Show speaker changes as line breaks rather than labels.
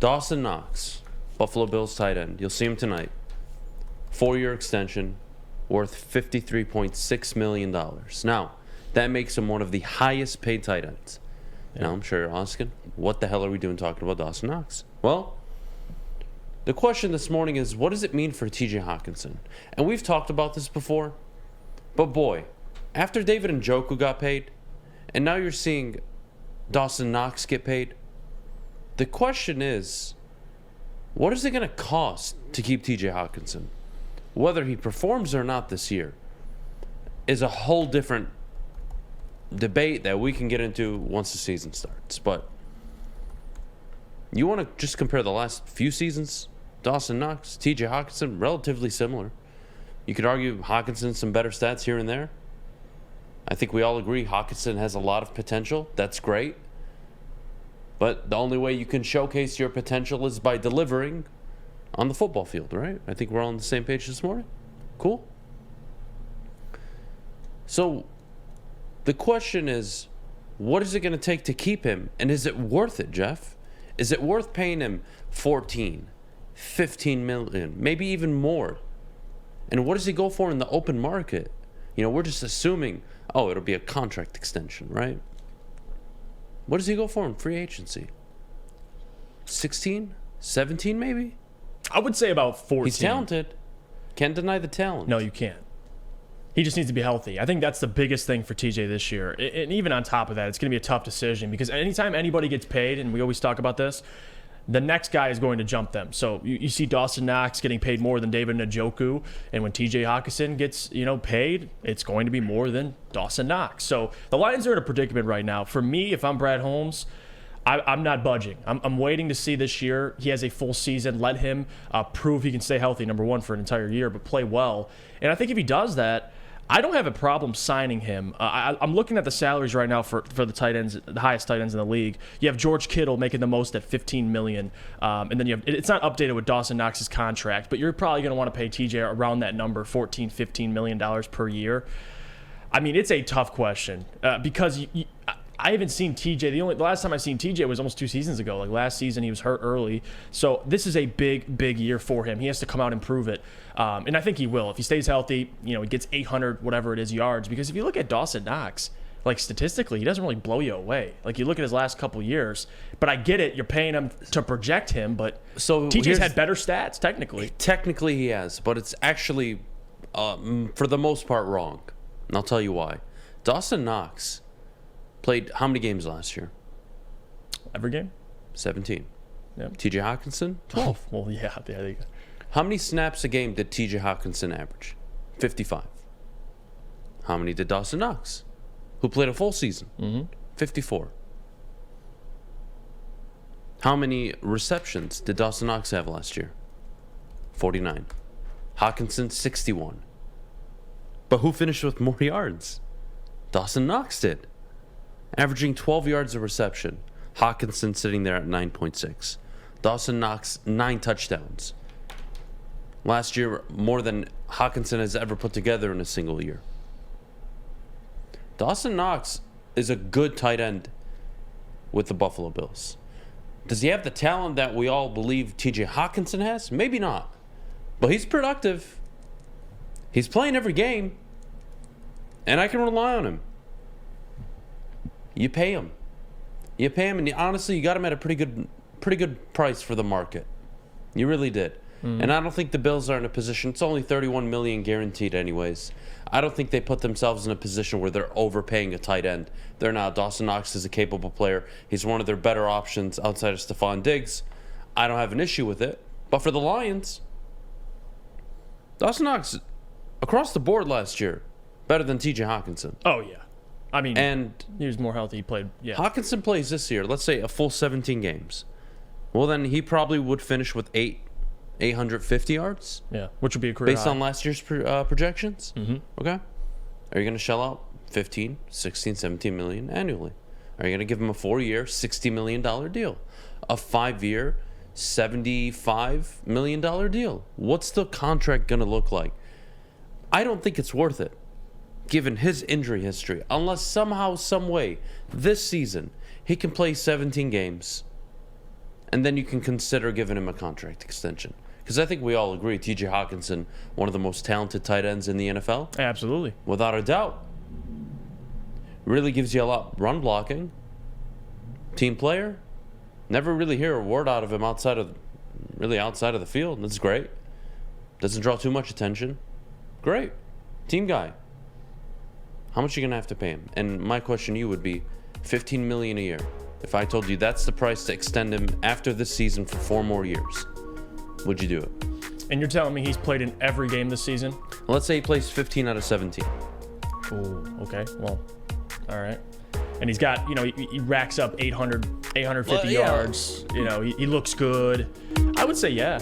Dawson Knox, Buffalo Bills tight end. You'll see him tonight. 4-year extension, worth $53.6 million. Now, that makes him one of the highest paid tight ends. Yeah. Now, I'm sure you're asking, what the hell are we doing talking about Dawson Knox? Well, the question this morning is, what does it mean for TJ Hockenson? And we've talked about this before, but boy, after David Njoku got paid, and now you're seeing Dawson Knox get paid, the question is, what is it going to cost to keep TJ Hockenson? Whether he performs or not this year is a whole different debate that we can get into once the season starts. But you want to just compare the last few seasons? Dawson Knox, TJ Hockenson, relatively similar. You could argue Hockenson some better stats here and there. I think we all agree Hockenson has a lot of potential. That's great. But the only way you can showcase your potential is by delivering on the football field, right? I think we're all on the same page this morning. Cool. So the question is, what is it going to take to keep him? And is it worth it, Jeff? Is it worth paying him 14, 15 million, maybe even more? And what does he go for in the open market? You know, we're just assuming, oh, it'll be a contract extension, right? What does he go for in free agency? 16, 17 maybe?
I would say about 14.
He's talented. Can't deny the talent.
No, you can't. He just needs to be healthy. I think that's the biggest thing for TJ this year. And even on top of that, it's going to be a tough decision because anytime anybody gets paid, and we always talk about this, the next guy is going to jump them. So you see Dawson Knox getting paid more than David Njoku, and when TJ Hockenson gets paid, it's going to be more than Dawson Knox. So the Lions are in a predicament right now. For me, if I'm Brad Holmes, I'm not budging. I'm waiting to see this year. He has a full season. Let him prove he can stay healthy, number one, for an entire year, but play well. And I think if he does that, I don't have a problem signing him. I'm looking at the salaries right now for the tight ends, the highest tight ends in the league. You have George Kittle making the most at $15 million, and then you have it's not updated with Dawson Knox's contract, but you're probably going to want to pay TJ around that number, $14-15 million per year. I mean, it's a tough question because I haven't seen TJ. The last time I seen TJ was almost 2 seasons ago. Like last season, he was hurt early. So this is a big year for him. He has to come out and prove it. And I think he will. If he stays healthy, he gets 800, whatever it is, yards. Because if you look at Dawson Knox, like statistically, he doesn't really blow you away. Like you look at his last couple years. But I get it. You're paying him to project him. But so TJ's had better stats, technically.
Technically, he has. But it's actually, for the most part, wrong. And I'll tell you why. Dawson Knox played how many games last year?
Every game?
17.
Yep.
TJ Hockenson? 12.
Well, yeah, there you go.
How many snaps a game did TJ Hockenson average? 55. How many did Dawson Knox, who played a full season? 54. How many receptions did Dawson Knox have last year? 49. Hockenson, 61. But who finished with more yards? Dawson Knox did, averaging 12 yards a reception. Hockenson sitting there at 9.6. Dawson Knox, 9 touchdowns. Last year, more than Hockenson has ever put together in a single year. Dawson Knox is a good tight end with the Buffalo Bills. Does he have the talent that we all believe TJ Hockenson has? Maybe not. But he's productive. He's playing every game. And I can rely on him. You pay him. You pay him, and honestly, you got him at a pretty good price for the market. You really did. And I don't think the Bills are in a position. It's only $31 million guaranteed, anyways. I don't think they put themselves in a position where they're overpaying a tight end. They're not. Dawson Knox is a capable player. He's one of their better options outside of Stephon Diggs. I don't have an issue with it. But for the Lions, Dawson Knox, across the board last year, better than TJ Hockenson.
Oh, yeah. I mean,
and
he was more healthy. He played, yeah.
Hockenson plays this year, let's say a full 17 games. Well, then he probably would finish with 850 yards.
Yeah, which would be a career
based
high.
on last year's projections.
Mm-hmm.
Okay. Are you going to shell out 15, 16, 17 million annually? Are you going to give him a 4-year, $60 million deal? A 5-year, $75 million deal? What's the contract going to look like? I don't think it's worth it, given his injury history, unless somehow, some way, this season, he can play 17 games and then you can consider giving him a contract extension. Because I think we all agree, TJ Hockenson, one of the most talented tight ends in the NFL.
Absolutely.
Without a doubt. Really gives you a lot. Run blocking. Team player. Never really hear a word out of him outside of the field. That's great. Doesn't draw too much attention. Great. Team guy. How much are you going to have to pay him? And my question to you would be $15 million a year. If I told you that's the price to extend him after this season for 4 more years, would you do it?
And you're telling me he's played in every game this season?
Let's say he plays 15 out of 17.
Ooh, okay. Well, all right. And he's got, he racks up 850
Well, yeah.
yards. He looks good. I would say, yeah.